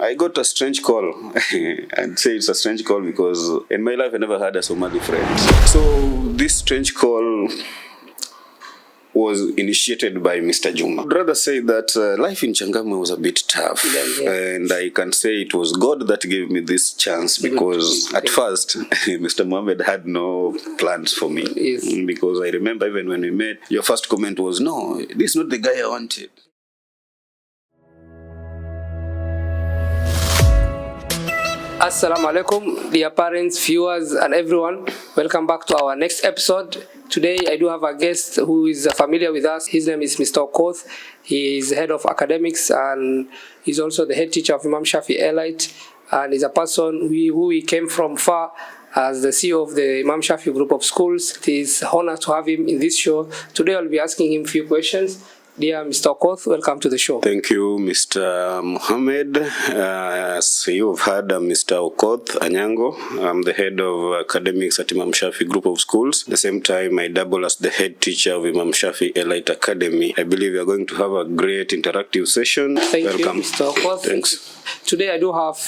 I got a strange call. I'd say it's a strange call because in my life I never had a Somali friend. So this strange call was initiated by Mr. Juma. I'd rather say that life in Changamwe was a bit tough. And I can say it was God that gave me this chance because at first Mr. Mohammed had no plans for me. Because I remember even when we met, your first comment was, no, this is not the guy I wanted. Assalamu alaikum, dear parents, viewers, and everyone. Welcome back to our next episode. Today, I do have a guest who is familiar with us. His name is Mr. Okoth. He is head of academics and he's also the head teacher of Imam Shaffi Elite. And he's a person who we came from far as the CEO of the Imam Shaffi group of schools. It is an honor to have him in this show. Today, I'll be asking him a few questions. Dear Mr. Okoth, welcome to the show. Thank you, Mr. Mohammed. As you've heard, I'm Mr. Okoth Anyango. I'm the head of academics at Imam Shaffi Group of Schools. At the same time, I double as the head teacher of Imam Shaffi Elite Academy. I believe we are going to have a great interactive session. Thank you, Mr. Okoth. Thanks. Today, I do have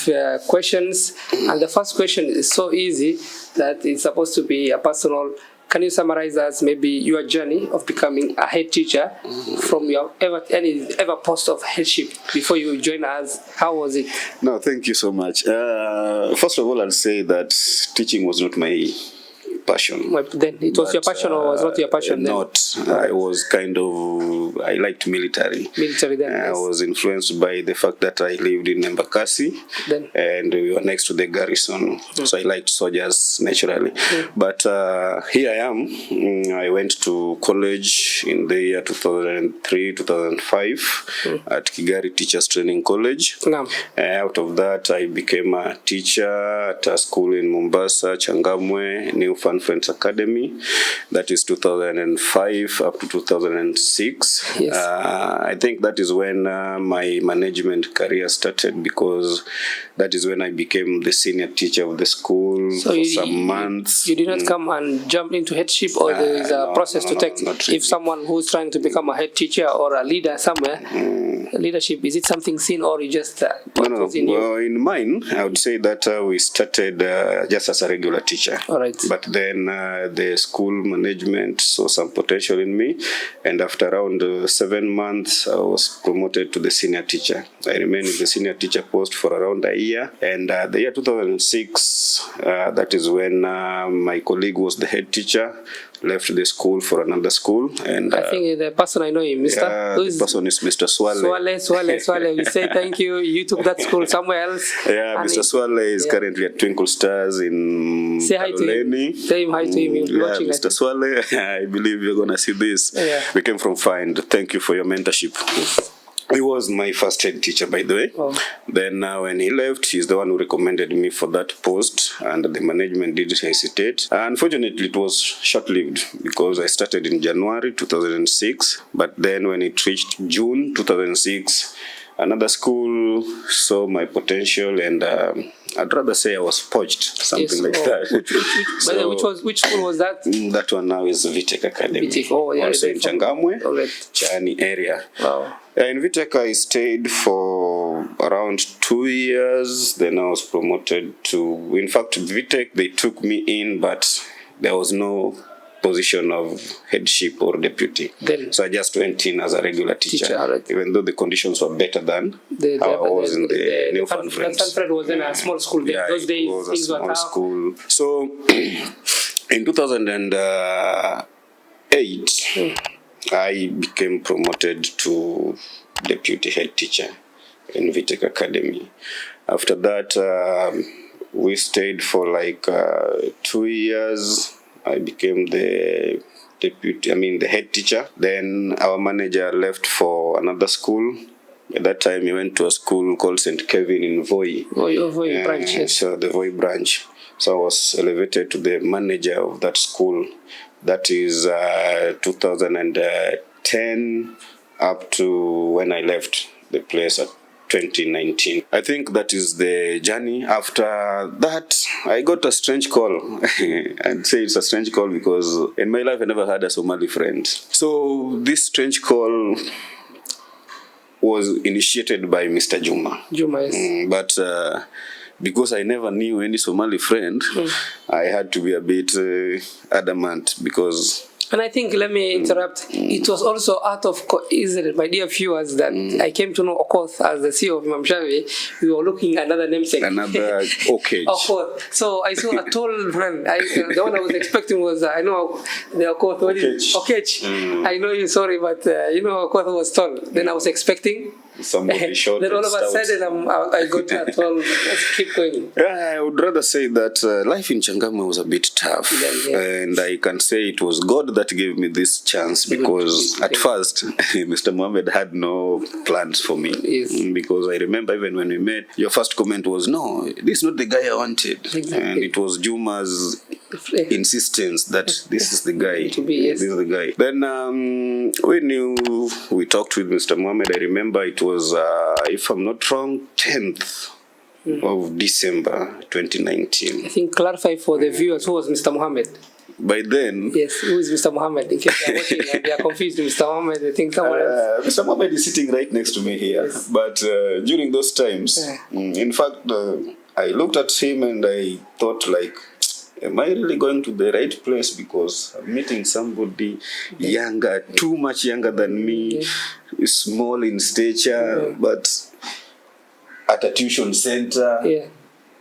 questions, and the first question is so easy that it's supposed to be a personal. Can you summarize us maybe your journey of becoming a head teacher from your ever post of headship before you join us? How was it? No, thank you so much. First of all, I'll say that teaching was not my passion. Well, then it was your passion or was not your passion then? Not. I was I liked military. Military then, I yes. was influenced by the fact that I lived in Embakasi and we were next to the garrison. So I liked soldiers naturally. But here I am. I went to college in the year 2003, 2005 at Kigari Teachers Training College. Out of that, I became a teacher at a school in Mombasa, Changamwe, New Fun Friends Academy. That is 2005 up to 2006. Yes. I think that is when my management career started because that is when I became the senior teacher of the school for some months. You did not come and jump into headship, or there is a process to take? Really. If someone who's trying to become a head teacher or a leader somewhere, leadership, is it something seen or you just in mine, I would say that we started just as a regular teacher. All right. But then the school management saw some potential in me, and after around 7 months, I was promoted to the senior teacher. I remained in the senior teacher post for around a year, and the year 2006, that is when my colleague was the head teacher, left the school for another school, and I think the person I know him, Mr. The person is Mr. Swale. Swale. We say thank you. You took that school somewhere else. Yeah, Mr. Swale is currently at Twinkle Stars in Say hi to him. Say hi to him. Yeah, Mr. Swale, I believe you're gonna see this. Yeah. We came from Find. Thank you for your mentorship. He was my first head teacher, by the way. Oh. Then when he left, he's the one who recommended me for that post, and the management didn't hesitate. Unfortunately, it was short-lived because I started in January 2006, but then when it reached June 2006, another school saw my potential, and I'd rather say I was poached, something like that. Which school was that? That one now is VTech Academy. VTech, also in Changamwe, Chani area. Wow. In VTech, I stayed for around 2 years. Then I was promoted to, in fact, VTech, they took me in, but there was no position of headship or deputy. So I just went in as a regular teacher, even though the conditions were better than how I was in the New Fun Friends. Fun was in a small school. Yeah, those days, it was a small school. So in 2008, I became promoted to deputy head teacher in VTech Academy. After that, we stayed for like 2 years. I became the head teacher. Then our manager left for another school. At that time, he went to a school called St. Kevin in Voi. Voi branch, yes. So the Voi branch. So I was elevated to the manager of that school. That is 2010 up to when I left the place at 2019. I think that is the journey. After that, I got a strange call. I'd say it's a strange call because in my life I never had a Somali friend. So this strange call was initiated by Mr. Juma. Juma, yes. But because I never knew any Somali friend, I had to be a bit adamant because... And I think, let me interrupt, it was also out of coincidence, my dear viewers, that I came to know Okoth as the CEO of Imam Shaffi. We were looking at another namesake. Another Okage. Okoth. So I saw a tall friend. The one I was expecting was, I know the Okoth. Okage. I know you, sorry, but Okoth was tall. Then I was expecting somebody short. Then all of a sudden I got that. Well, let's keep going. Yeah, I would rather say that life in Changamwe was a bit tough. And I can say it was God that gave me this chance because at first, Mr. Mohammed had no plans for me. Yes. Because I remember even when we met, your first comment was, no, this is not the guy I wanted. Exactly. And it was Juma's insistence that this is the guy. To be, yes. This is the guy. Then we talked with Mr. Mohammed. I remember it was, if I'm not wrong, 10th of December 2019. I think clarify for the viewers who was Mr. Mohammed. By then... Yes, who is Mr. Mohammed? In case they are watching and they are confused with Mr. Mohammed, they think someone else. Mr. Mohammed is sitting right next to me here. Yes. But during those times, in fact, I looked at him and I thought like, am I really going to the right place? Because I'm meeting somebody younger, too much younger than me, small in stature, but at a tuition center.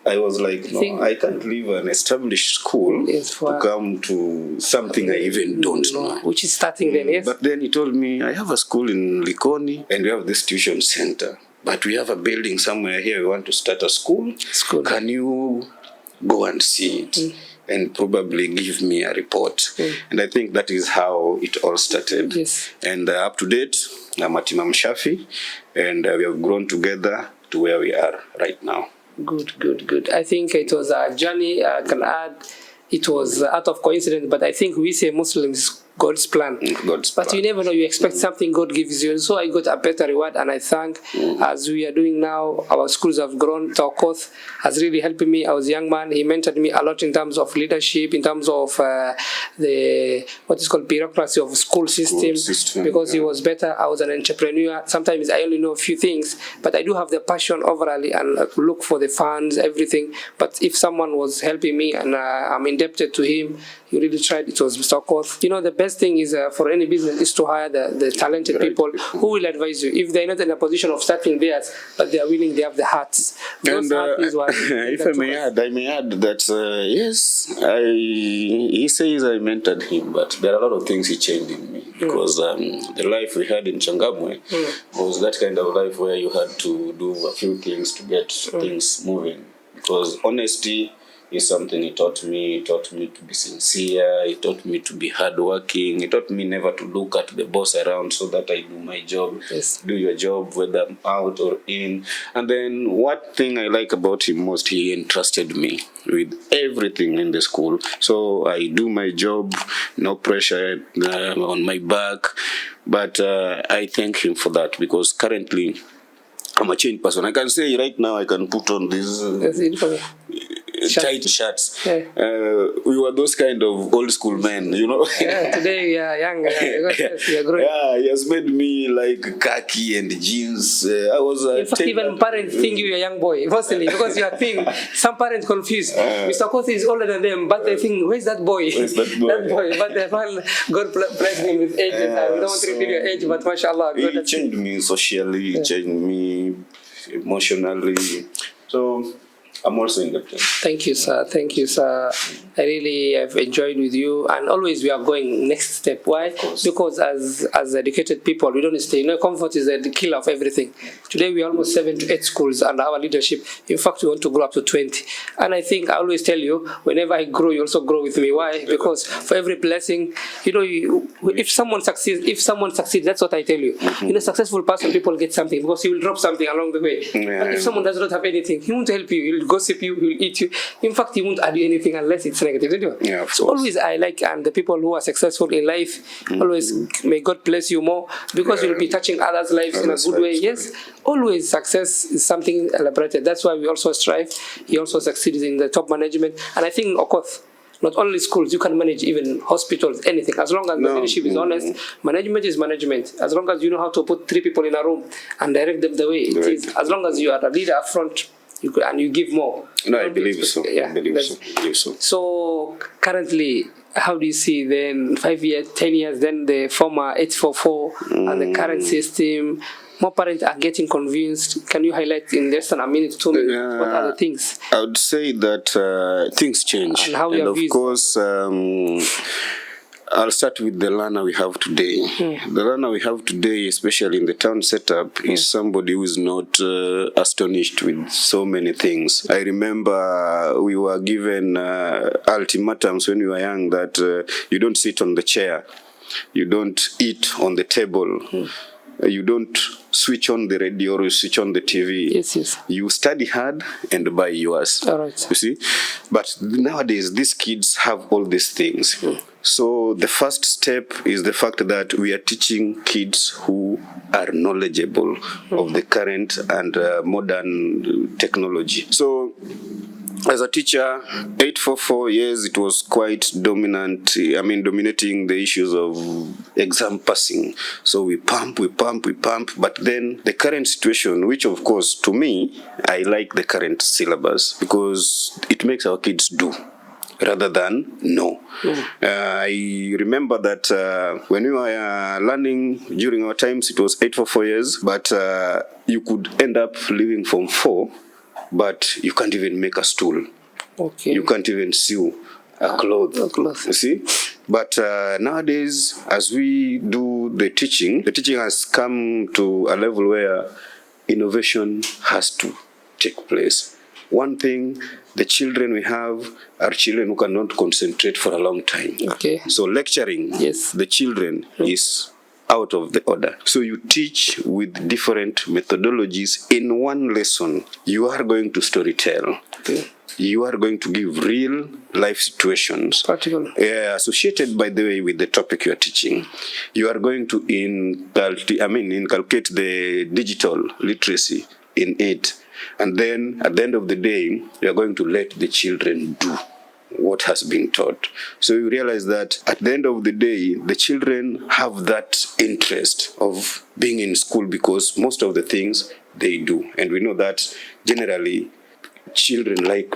I was like, no, I can't leave an established school to come to something I even don't know. Which is starting then, yes? But then he told me, I have a school in Likoni and we have this tuition center. But we have a building somewhere here, we want to start a school. Can you go and see it? And probably give me a report. And I think that is how it all started. Yes. And up to date, I'm at Imam Shaffi, and we have grown together to where we are right now. Good. I think it was a journey. I can add, it was out of coincidence, but I think we say Muslims, God's plan. But you never know, you expect something God gives you. And so I got a better reward, and I thank, as we are doing now, our schools have grown. Okoth has really helped me. I was a young man. He mentored me a lot in terms of leadership, in terms of the, what is called bureaucracy of school system, because he was better. I was an entrepreneur. Sometimes I only know a few things, but I do have the passion overally and look for the funds, everything. But if someone was helping me and I'm indebted to him, he really tried. It was Mr. Okoth. The best thing is for any business is to hire the talented people who will advise you. If they're not in a position of starting theirs, but they are willing, they have the hearts. And if I may add that yes, he says I mentored him, but there are a lot of things he changed in me because the life we had in Changamwe was that kind of life where you had to do a few things to get things moving. Because honesty is something he taught me. He taught me to be sincere. He taught me to be hardworking. He taught me never to look at the boss around so that I do my job. Do your job, whether I'm out or in. And then what thing I like about him most, he entrusted me with everything in the school. So I do my job, no pressure on my back. But I thank him for that because currently I'm a changed person. I can say right now I can put on these tight shirts. We were those kind of old school men, Today we are young. We are growing. He has made me like khaki and jeans. I was. In fact, even parents think you are a young boy, mostly because you are thin. Some parents confused. Mr. Kothi is older than them, but they think, where's that boy? That boy. But God blessed him with age. We don't want to reveal your age, but mashallah. He changed me socially. He changed me emotionally. So I'm also indebted. Thank you, sir. Thank you, sir. I really have enjoyed with you, and always we are going next step. Why? Because as educated people, we don't stay. Comfort is the killer of everything. Today we are almost 7 to 8 schools under our leadership. In fact, we want to grow up to 20. And I think I always tell you, whenever I grow, you also grow with me. Why? Because for every blessing, if someone succeeds, that's what I tell you. A successful person, people get something because he will drop something along the way. But if someone does not have anything, he won't help you. He'll gossip you, he'll eat you. In fact, he won't add you anything unless it's negative, don't you? So always I like, and the people who are successful in life, always may God bless you more because you'll be touching others' lives in a good way. Yes, always success is something elaborated. That's why we also strive. He also succeeds in the top management. And I think Okoth, not only schools, you can manage even hospitals, anything. As long as the leadership is honest, management is management. As long as you know how to put 3 people in a room and direct them the way it is, as long as you are a leader up front, and you give more. No, I believe so. Yeah, I believe so. So currently, how do you see then 5 years, 10 years, then the former 844 and the current system? More parents are getting convinced. Can you highlight in less than a minute, 2 minutes, what are the things? I would say that things change. And how of course, I'll start with the learner we have today. The learner we have today, especially in the town setup, is somebody who is not astonished with so many things. I remember we were given ultimatums when we were young that you don't sit on the chair, you don't eat on the table, you don't switch on the radio or you switch on the TV. Yes. You study hard and buy yours. All right. You see? But nowadays, these kids have all these things. So the first step is the fact that we are teaching kids who are knowledgeable of the current and modern technology. So as a teacher, 844 years, it was quite dominant. Dominating the issues of exam passing. So we pump. But then the current situation, which of course, to me, I like the current syllabus because it makes our kids do rather than know. I remember that when we were learning during our times, it was 844 years, but you could end up leaving from 4. But you can't even make a stool. Okay. You can't even sew a cloth. You see? But nowadays, as we do the teaching has come to a level where innovation has to take place. One thing, the children we have are children who cannot concentrate for a long time. Okay. So lecturing the children is out of the order. So you teach with different methodologies. In one lesson, you are going to storytell. Okay. You are going to give real life situations. Practical. Associated, by the way, with the topic you are teaching. You are going to inculcate the digital literacy in it. And then at the end of the day, you are going to let the children do what has been taught. So you realize that at the end of the day, the children have that interest of being in school because most of the things they do. And we know that generally children like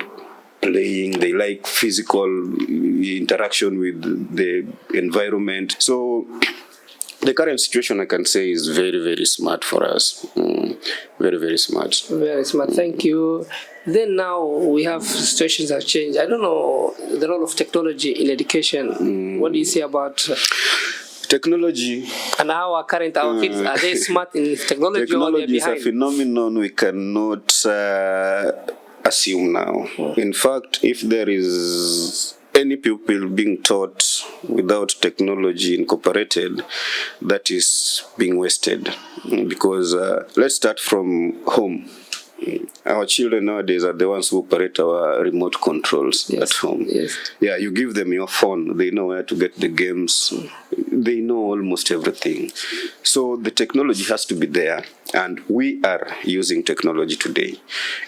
playing, they like physical interaction with the environment. So the current situation, I can say, is very, very smart for us. Very, very smart. Very smart. Thank you. Then now we have situations have changed. I don't know the role of technology in education. What do you say about technology? And how our kids, are they smart in technology? Technology is a phenomenon we cannot assume now. In fact, if there is any pupil being taught without technology incorporated, that is being wasted. Because let's start from home. Our children nowadays are the ones who operate our remote controls at home. Yes. Yeah, you give them your phone, they know where to get the games. They know almost everything. So the technology has to be there, and we are using technology today.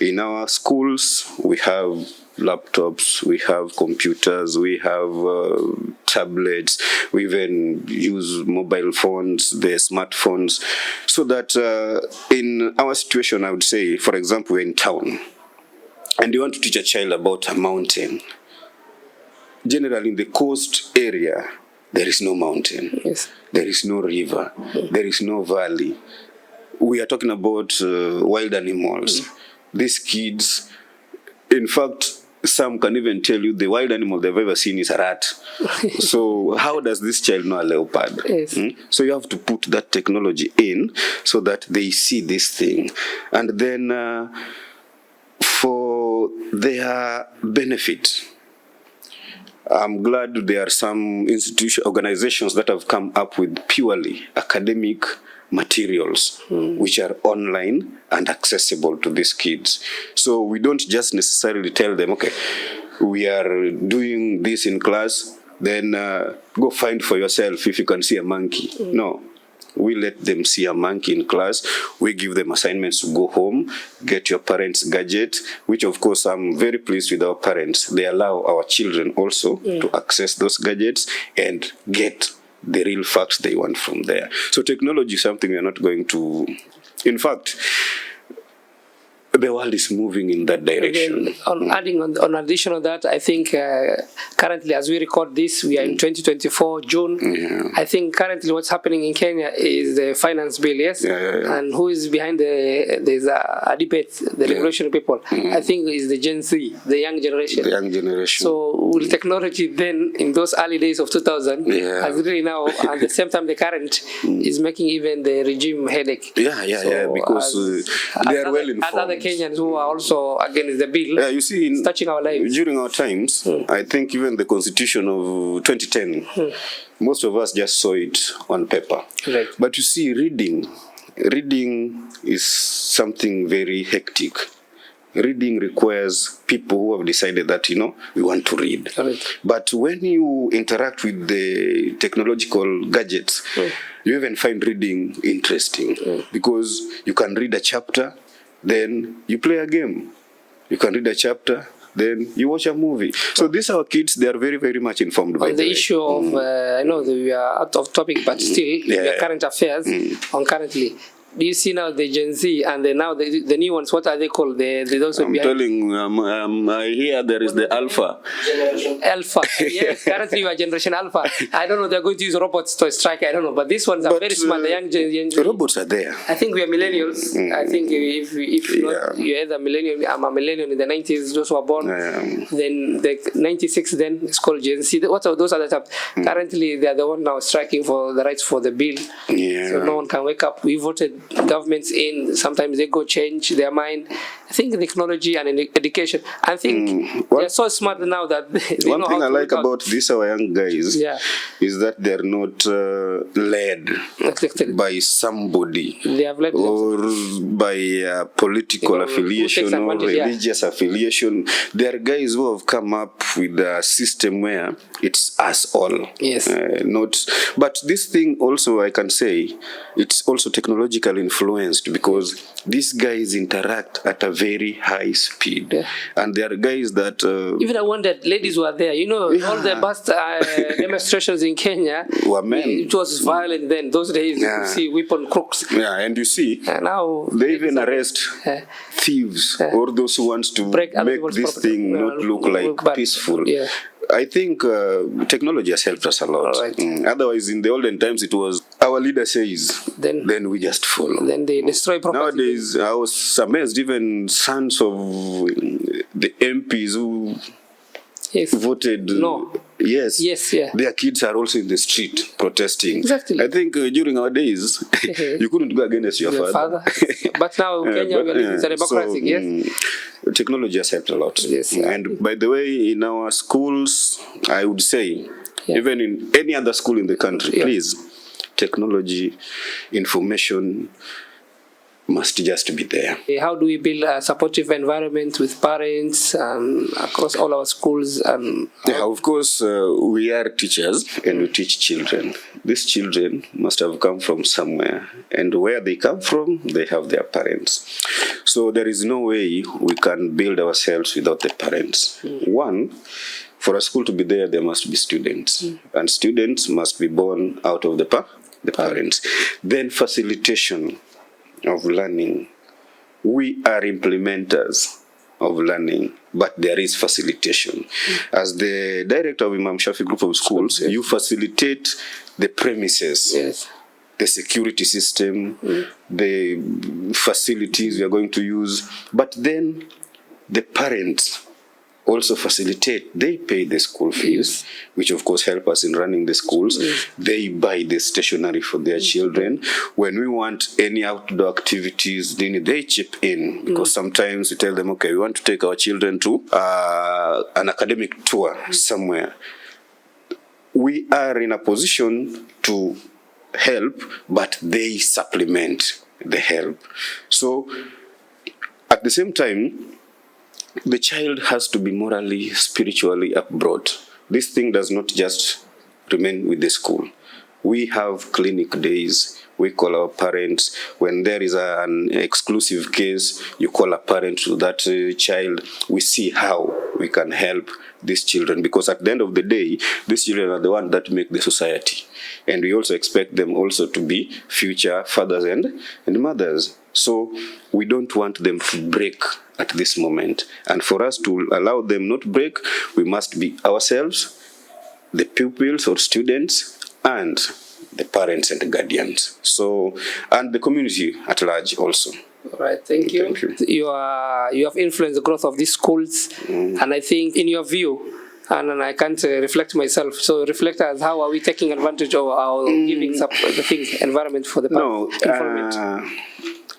In our schools, we have laptops, we have computers, we have tablets, we even use mobile phones, the smartphones, so that in our situation, I would say, for example, we're in town, and you want to teach a child about a mountain. Generally, in the coast area, there is no mountain, there is no river, there is no valley. We are talking about wild animals. These kids, in fact, some can even tell you the wild animal they've ever seen is a rat. So how does this child know a leopard? So you have to put that technology in so that they see this thing. And then for their benefit, I'm glad there are some organizations that have come up with purely academic materials which are online and accessible to these kids. So we don't just necessarily tell them, okay, we are doing this in class, then go find for yourself if you can see a monkey. No. We let them see a monkey in class. We give them assignments to go home, get your parents' gadget, which of course I'm very pleased with our parents. They allow our children also to access those gadgets and get the real facts they want from there. So technology is something we are not going to... In fact, the world is moving in that direction. Again, adding on addition of that, I think currently as we record this, we are in 2024, June. Yeah. I think currently what's happening in Kenya is the finance bill, yes? Yeah. And who is behind there's a debate, the regulation people. I think is the Gen Z, the young generation. The young generation. So will technology then, in those early days of 2000, has really now, at the same time the current is making even the regime headache. So because they are well informed. Kenyans who are also against the bill. Yeah, you see, it's touching our lives. During our times, I think even the Constitution of 2010, most of us just saw it on paper. Right. But you see, reading is something very hectic. Reading requires people who have decided that, we want to read. Right. But when you interact with the technological gadgets, you even find reading interesting because you can read a chapter, then you play a game. You can read a chapter, then you watch a movie. So these are kids, they are very, very much informed by the issue of, I know that we are out of topic, but still, we are current affairs on currently. Do you see now the Gen Z and now the new ones? What are they called? Those I'm telling. I hear there is the Alpha. Alpha. Yes, currently you are Generation Alpha. I don't know. They're going to use robots to strike. I don't know. But these ones are very smart. The young Gen Z. Robots are there. I think we are millennials. I think if not, you're either millennial. I'm a millennial in the 90s. Those who are born. Then the 96. Then it's called Gen Z. What are those other types? Currently, they are the one now striking for the rights for the bill. So no one can wake up. We voted governments in, sometimes they go change their mind. I think technology and education, I think they're so smart now that they one know thing how I like about these our young guys is that they're not led by somebody or by political affiliation or religious affiliation. They are guys who have come up with a system where it's us all. Yes. But this thing also, I can say, it's also technologically influenced because these guys interact at a very high speed. And there are guys that... even I wondered, ladies were there. All the bus demonstrations in Kenya were men. It was violent then. Those days, you see weapon crooks. Yeah, and you see, now they even arrest thieves or those who want to make this thing not look like peaceful. I think technology has helped us a lot. Otherwise, in the olden times, it was our leader says, then we just follow. Then they destroy property. Nowadays, I was amazed, even sons of the MPs who voted no. Yes, their kids are also in the street protesting. Exactly. I think during our days, you couldn't go against your father. But now Kenya, it's a democratic, technology has helped a lot. And by the way, in our schools, I would say, even in any other school in the country, please, technology, information must just be there. How do we build a supportive environment with parents across all our schools? Of course, we are teachers and we teach children. These children must have come from somewhere, and where they come from, they have their parents. So there is no way we can build ourselves without the parents. One, for a school to be there must be students, and students must be born out of the parents. Then facilitation of learning. We are implementers of learning, but there is facilitation. As the director of Imam Shaffi Group of Schools, you facilitate the premises, the security system, the facilities we are going to use, but then the parents also facilitate. They pay the school fees, which of course help us in running the schools. They buy the stationery for their children. When we want any outdoor activities, then they chip in, because sometimes we tell them, okay, we want to take our children to an academic tour somewhere. We are in a position to help, but they supplement the help. So at the same time, the child has to be morally, spiritually upbrought. This thing does not just remain with the school. We have clinic days. we call our parents. When there is an exclusive case, you call a parent to that child. We see how we can help these children, because at the end of the day, these children are the ones that make the society. And we also expect them also to be future fathers and mothers. So we don't want them to break at this moment. And for us to allow them not break, we must be ourselves, the pupils or students, and the parents and the guardians. So, and the community at large also. All right, thank you. Thank you. You have influenced the growth of these schools, and I think in your view, and I can't reflect myself, so reflect as how are we taking advantage of our giving the things, environment for the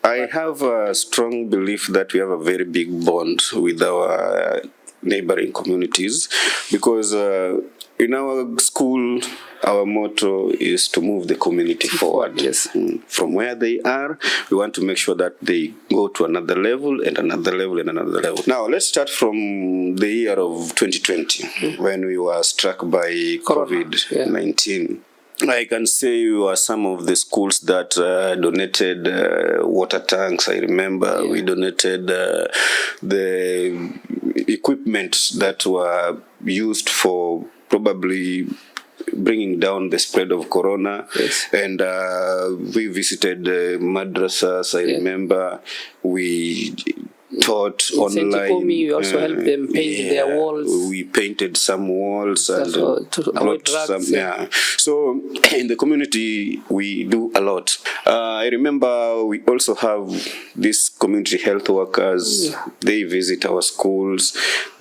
I have a strong belief that we have a very big bond with our neighboring communities, because in our school, our motto is to move the community forward. Yes. From where they are, we want to make sure that they go to another level and another level and another level. Now, let's start from the year of 2020, when we were struck by COVID-19. I can say you are some of the schools that donated water tanks. I remember we donated the equipment that were used for probably bringing down the spread of corona. Yes. And we visited madrasas. I remember we taught online. We also helped them paint their walls. We painted some walls and brought some. So in the community, we do a lot. I remember we also have these community health workers. They visit our schools.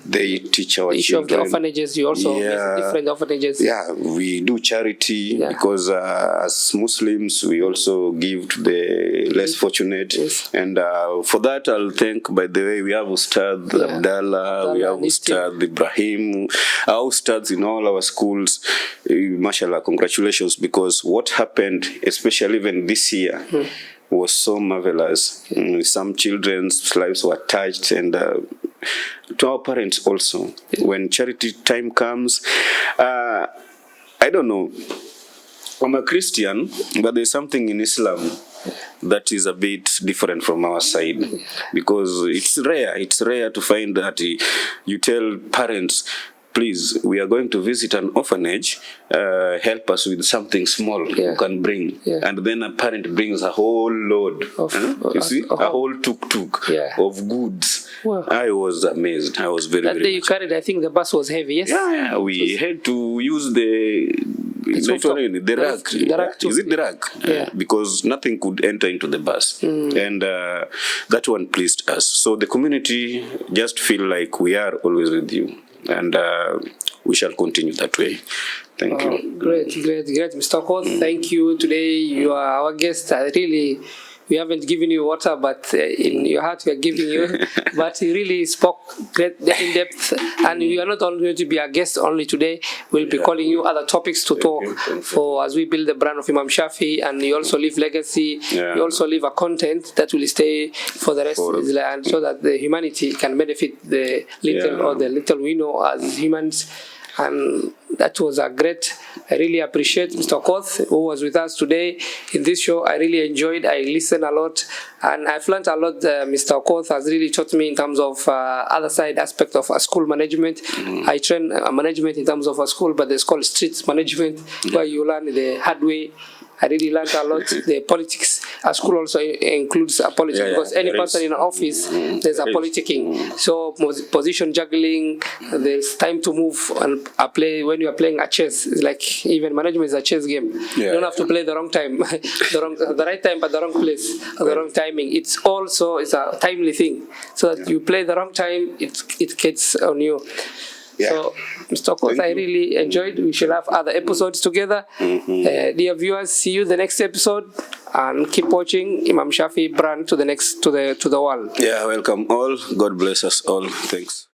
They teach our issue children. Of the orphanages, you also visit different orphanages. Yeah, we do charity because as Muslims, we also give to the less fortunate. Yes. And for that, I'll thank, by the way, we have Ustad Abdallah, we have Ustad Ibrahim, our Ustads in all our schools. Mashallah, congratulations, because what happened, especially even this year, was so marvelous. Some children's lives were touched, and to our parents also. When charity time comes, I don't know, I'm a Christian, but there's something in Islam that is a bit different from our side, because it's rare to find that you tell parents, please, we are going to visit an orphanage, help us with something small you can bring. And then a parent brings a whole load, you see, a whole tuk-tuk of goods. Wow. I was amazed. I was very day you carried, I think the bus was heavy, yes? Yeah, we had to use the rack. Is it the rack? Because nothing could enter into the bus. And that one pleased us. So the community just feel like we are always with you. And we shall continue that way. Thank you. Great, Mr. Okoth. Thank you. Today you are our guest. We haven't given you water, but in your heart we are giving you. But you really spoke great in depth, and you are not only going to be a guest only today. We'll be calling you other topics to talk for as we build the brand of Imam Shaffi, and you also leave legacy. You also leave a content that will stay for the rest of his life, and so that the humanity can benefit the little or the little we know as humans. And that was a great. I really appreciate Mr. Okoth, who was with us today in this show. I really enjoyed. I listened a lot, and I've learned a lot. Mr. Okoth has really taught me in terms of other side aspect of school management. I train management in terms of a school, but it's called street management, where you learn the hard way. I really learned a lot. The politics, a school also includes a politics, because any person in an office, there's a politicking. So position juggling, there's time to move and play. When you are playing a chess, it's like even management is a chess game. You don't have to play the wrong time, the right time, but the wrong place, the wrong timing. It's a timely thing. So that you play the wrong time, it gets on you. So, Mr. Okoth, I really enjoyed. We shall have other episodes together. Dear viewers, see you the next episode, and keep watching Imam Shaffi brand to the world. Yeah, welcome all. God bless us all. Thanks.